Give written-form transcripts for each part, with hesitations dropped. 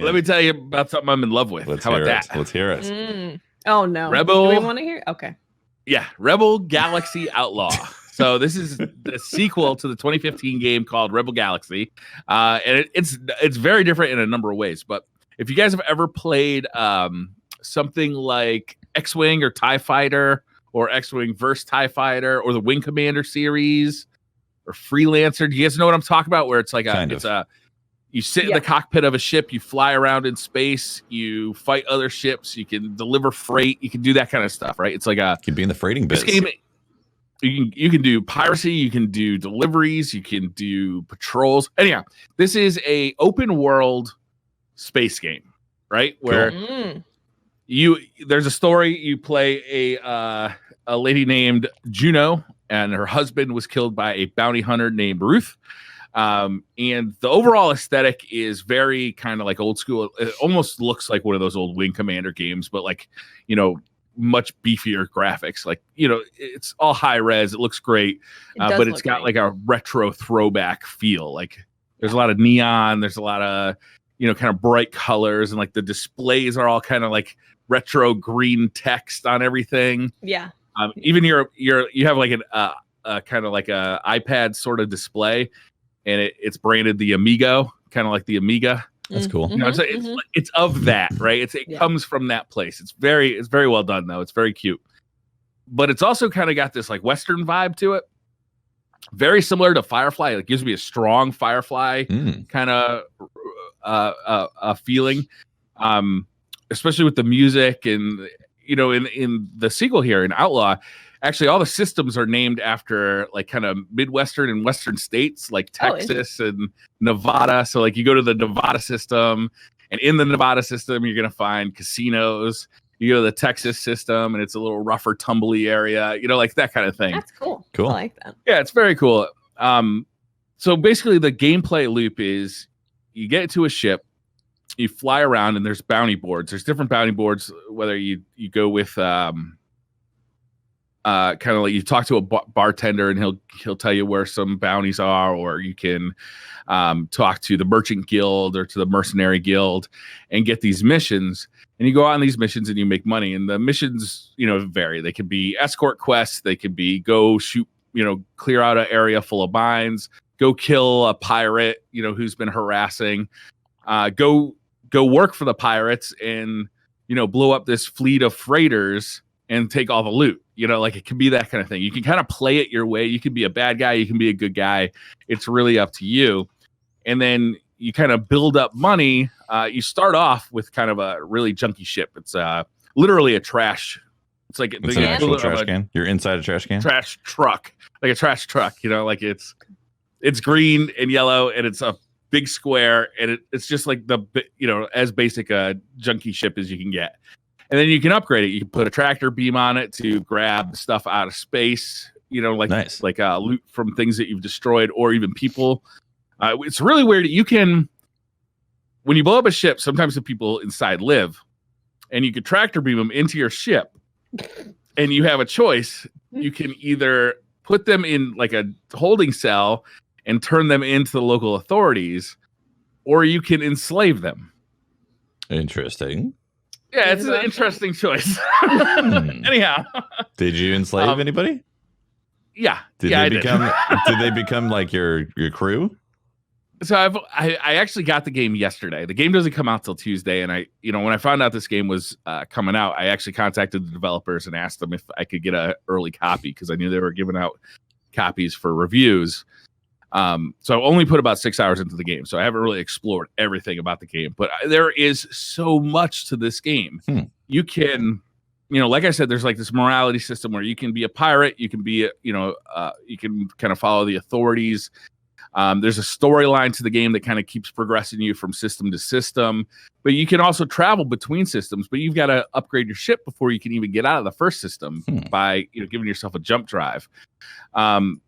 Let me tell you about something I'm in love with. How about that? Let's hear it. Oh no, Rebel. Do we want to hear? Okay. Yeah, Rebel Galaxy Outlaw. So this is the sequel to the 2015 game called Rebel Galaxy, and it's very different in a number of ways. But if you guys have ever played something like X-Wing or TIE Fighter, or X-Wing vs. TIE Fighter, or the Wing Commander series, or Freelancer, do you guys know what I'm talking about? Where it's like you sit in the cockpit of a ship, you fly around in space, you fight other ships, you can deliver freight, you can do that kind of stuff, right? It's like you can be in the freighting biz. Game, you can do piracy, you can do deliveries, you can do patrols. Anyhow, this is a open world space game, right? Where there's a story. You play a lady named Juno, and her husband was killed by a bounty hunter named Ruth. And the overall aesthetic is very kind of like old school. It almost looks like one of those old Wing Commander games, but like, much beefier graphics. Like, it's all high res. It looks great, but it's got like a retro throwback feel. Like there's a lot of neon. There's a lot of, kind of bright colors, and like the displays are all kind of like retro green text on everything. Yeah. Even you have like a kind of like a iPad sort of display, and it's branded the Amigo, kind of like the Amiga. That's cool. It's of that, right? It comes from that place. It's very well done though. It's very cute, but it's also kind of got this like Western vibe to it. Very similar to Firefly. It gives me a strong Firefly kind of a feeling, especially with the music and in the sequel here in Outlaw. Actually, all the systems are named after like kind of Midwestern and Western states like Texas and Nevada. So like you go to the Nevada system, and in the Nevada system, you're going to find casinos. You go to the Texas system, and it's a little rougher, tumbly area, like that kind of thing. That's cool. Cool. I like that. Yeah, it's very cool. So basically the gameplay loop is you get into a ship, you fly around, and there's bounty boards. There's different bounty boards, whether you go with kind of like you talk to a bartender and he'll tell you where some bounties are, or you can talk to the merchant guild or to the mercenary guild and get these missions, and you go out on these missions and you make money. And the missions vary. They could be escort quests, they could be go shoot, clear out an area full of mines, go kill a pirate who's been harassing, go work for the pirates and blow up this fleet of freighters and take all the loot. Like it can be that kind of thing. You can kind of play it your way. You can be a bad guy, you can be a good guy. It's really up to you. And then you kind of build up money. You start off with kind of a really junky ship. It's literally a trash. It's like it's an actual trash can. You're inside a trash can. Trash truck, like a trash truck. Like it's green and yellow, and it's a big square, and it's just like the as basic a junky ship as you can get. And then you can upgrade it. You can put a tractor beam on it to grab stuff out of space, like nice. Like loot from things that you've destroyed, or even people. It's really weird. You can, when you blow up a ship, sometimes the people inside live, and you can tractor beam them into your ship, and you have a choice. You can either put them in like a holding cell and turn them into the local authorities, or you can enslave them. Interesting. Yeah, it's an interesting choice. Anyhow, did you enslave anybody? Yeah, did they become like your crew? So I actually got the game yesterday. The game doesn't come out till Tuesday, and I when I found out this game was coming out, I actually contacted the developers and asked them if I could get an early copy because I knew they were giving out copies for reviews. So I only put about 6 hours into the game, so I haven't really explored everything about the game, but there is so much to this game. You can, like I said, there's like this morality system where you can be a pirate, you can be, you can kind of follow the authorities. There's a storyline to the game that kind of keeps progressing you from system to system, but you can also travel between systems, but you've got to upgrade your ship before you can even get out of the first system by, giving yourself a jump drive.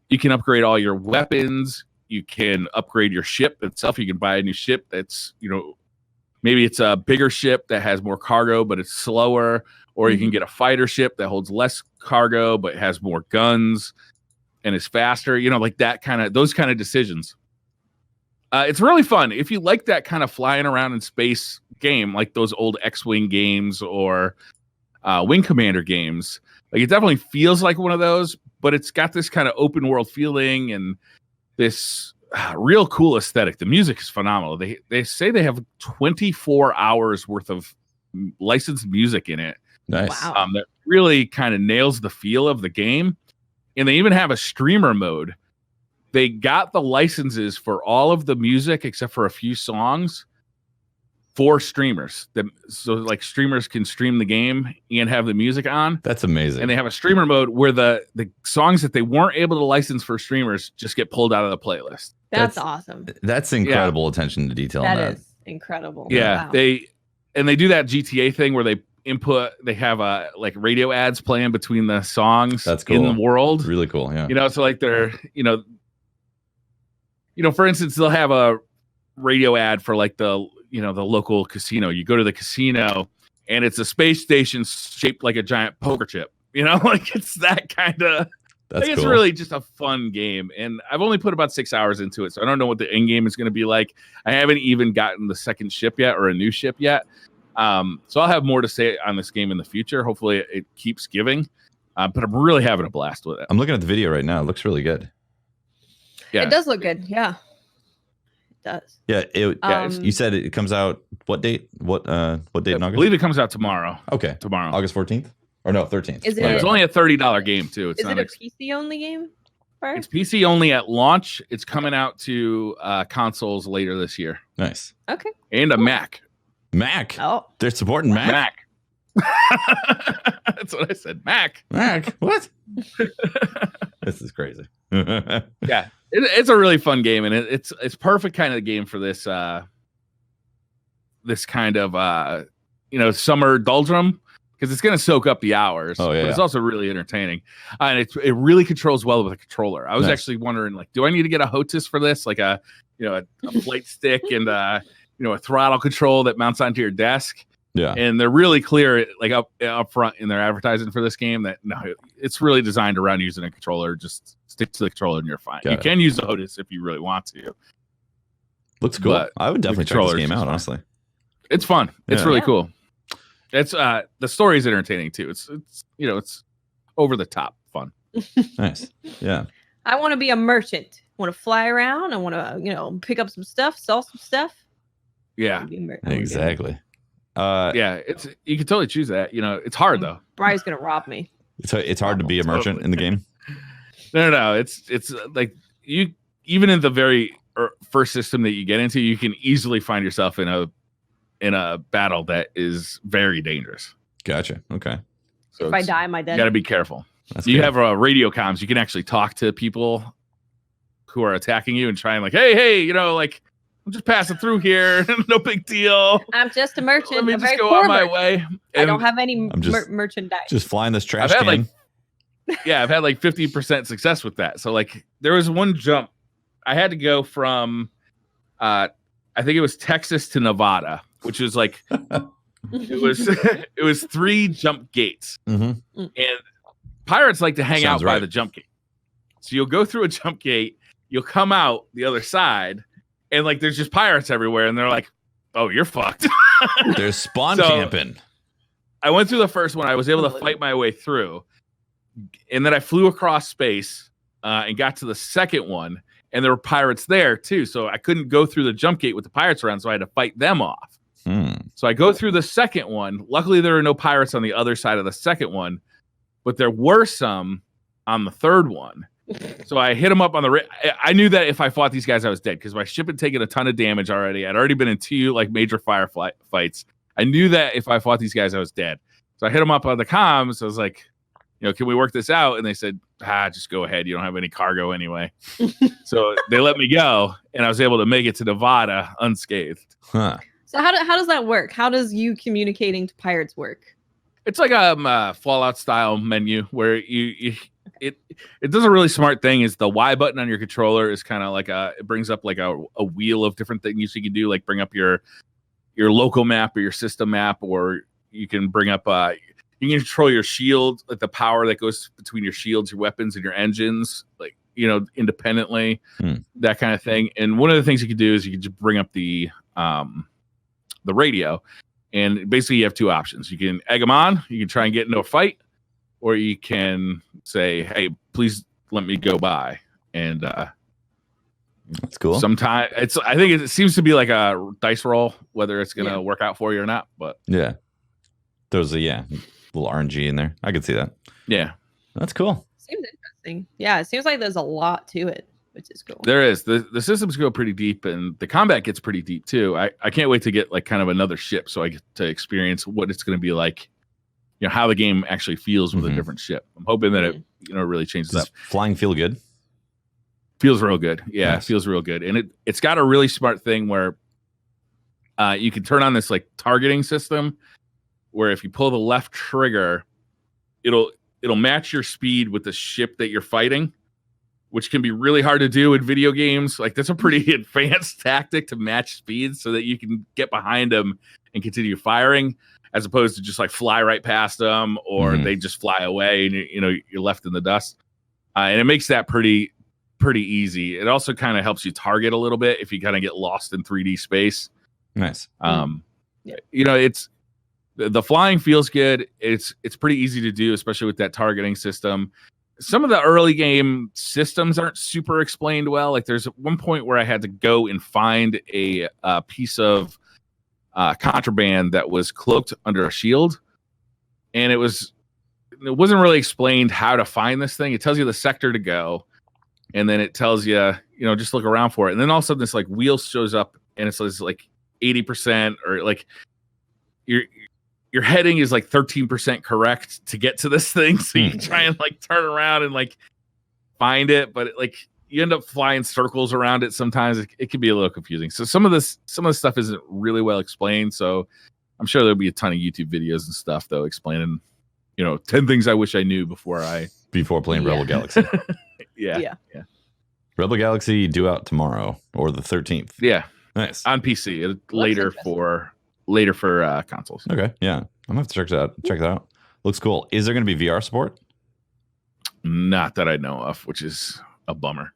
You can upgrade all your weapons. You can upgrade your ship itself. You can buy a new ship that's, maybe it's a bigger ship that has more cargo, but it's slower, or you can get a fighter ship that holds less cargo, but has more guns and is faster, like those kind of decisions. It's really fun. If you like that kind of flying around in space game, like those old X-Wing games or Wing Commander games, like it definitely feels like one of those, but it's got this kind of open world feeling and this real cool aesthetic. The music is phenomenal. They say they have 24 hours worth of licensed music in it. Nice. Wow. That really kind of nails the feel of the game. And they even have a streamer mode. They got the licenses for all of the music except for a few songs for streamers. So like streamers can stream the game and have the music on. That's amazing. And they have a streamer mode where the songs that they weren't able to license for streamers just get pulled out of the playlist. That's awesome. That's incredible attention to detail. That is incredible. Yeah. Wow. They do that GTA thing where they have like radio ads playing between the songs. That's cool. In the world. Really cool. Yeah. You know, so like they're, for instance, they'll have a radio ad for like the local casino. You go to the casino and it's a space station shaped like a giant poker chip. Like it's that kind of. That's It's really just a fun game, and I've only put about 6 hours into it, so I don't know what the end game is going to be like. I haven't even gotten the second ship yet or a new ship yet, so I'll have more to say on this game in the future. Hopefully, it keeps giving, but I'm really having a blast with it. I'm looking at the video right now. It looks really good. Yeah, It does look good. Yeah, it does. Yeah. You said it comes out what date? What date in August? I believe it comes out tomorrow. Okay. Tomorrow, August 14th? Or no, 13th. Is it? It's only a $30 game too. It's Is not it a PC only game? It's PC only at launch. It's coming out to consoles later this year. Nice. Okay. And a Mac. Mac. Oh, They're supporting Mac. Mac. That's what I said. Mac. What? This is crazy. Yeah, it's a really fun game, and it's perfect kind of game for this this kind of summer doldrum, because it's going to soak up the hours. Oh, yeah, but it's also really entertaining, and it really controls well with a controller. I was actually wondering, like, do I need to get a HOTAS for this, like a flight stick and a throttle control that mounts onto your desk? Yeah. And they're really clear, like up front in their advertising for this game, that no, it's really designed around using a controller. Just stick to the controller and you're fine. You can use the HOTAS if you really want to. Looks cool. But I would definitely check this game out, honestly. It's fun. It's really cool. It's the story is entertaining too. It's over the top fun. Nice. Yeah. I want to be a merchant. Want to fly around. I want to pick up some stuff, sell some stuff. Yeah. Exactly. Yeah, you can totally choose that. It's hard though. Brian's gonna rob me. It's hard to be a merchant in the game. No. It's like you, even in the very first system that you get into, you can easily find yourself in a battle that is very dangerous. Gotcha. Okay. So if I die, am I dead? You got to be careful. That's you good. have radio comms. You can actually talk to people who are attacking you and try and like, hey, like, I'm just passing through here. No big deal. I'm just a merchant. Let me I'm just very go poor on my merchant. way. I don't have any I'm just- merchandise. Just flying this trash I've can. had I've had like 50% success with that. So like there was one jump. I had to go from I think it was Texas to Nevada, which was like it was 3 jump gates. Mhm. And pirates like to hang out Sounds by right. the jump gate. So you'll go through a jump gate, you'll come out the other side, and like there's just pirates everywhere, and they're like, "Oh, you're fucked." There's spawn So- camping. I went through the first one. I was able to fight my way through, and then I flew across space and got to the second one, and there were pirates there too. So I couldn't go through the jump gate with the pirates around, so I had to fight them off. So I go through the second one. Luckily, there are no pirates on the other side of the second one, but there were some on the third one. So I hit them up on the. I knew that if I fought these guys, I was dead because my ship had taken a ton of damage already. I'd already been in 2 like major fights. I knew that if I fought these guys, I was dead. So I hit them up on the comms. I was like, can we work this out? And they said, just go ahead. You don't have any cargo anyway. So they let me go, and I was able to make it to Nevada unscathed. Huh. So how does that work? How does you communicating to pirates work? It's like a Fallout style menu where it does a really smart thing. Is the Y button on your controller is kind of like it brings up like a wheel of different things you can do, like bring up your local map or your system map, or you can bring up you can control your shield, like the power that goes between your shields, your weapons, and your engines. Like independently, that kind of thing. And one of the things you could do is you could just bring up the radio, and basically you have two options. You can egg them on, you can try and get into a fight, or you can say, hey, please let me go by. And that's cool. Sometimes I think it seems to be like a dice roll, whether it's going to work out for you or not. But yeah, there's a little RNG in there. I could see that. Yeah, that's cool. Seems interesting. Yeah, it seems like there's a lot to it, which is cool. There is. The systems go pretty deep, and the combat gets pretty deep too. I can't wait to get like kind of another ship so I get to experience what it's going to be like, how the game actually feels with a different ship. I'm hoping that it really changes up. Flying feel good? Feels real good. Yeah, nice. It feels real good. And it's got a really smart thing where you can turn on this like targeting system where if you pull the left trigger, it'll match your speed with the ship that you're fighting, which can be really hard to do in video games. Like that's a pretty advanced tactic to match speeds so that you can get behind them and continue firing, as opposed to just like fly right past them or they just fly away and you're left in the dust. And it makes that pretty easy. It also kind of helps you target a little bit if you kind of get lost in 3D space. Nice. It's the flying feels good. It's pretty easy to do, especially with that targeting system. Some of the early game systems aren't super explained well. Like there's one point where I had to go and find a piece of contraband that was cloaked under a shield, and it wasn't really explained how to find this thing. It tells you the sector to go, and then it tells you, just look around for it. And then all of a sudden this like wheel shows up and it says like 80% or like your heading is like 13% correct to get to this thing. So you can try and like turn around and like find it, but you end up flying circles around it. Sometimes it can be a little confusing. So some of the stuff isn't really well explained. So I'm sure there'll be a ton of YouTube videos and stuff though, explaining, 10 things I wish I knew before playing Rebel Galaxy. Yeah. Rebel Galaxy due out tomorrow or the 13th. Yeah. Nice. On PC. Later for consoles. Okay. Yeah. I'm gonna have to check that out. Looks cool. Is there going to be VR support? Not that I know of, which is a bummer.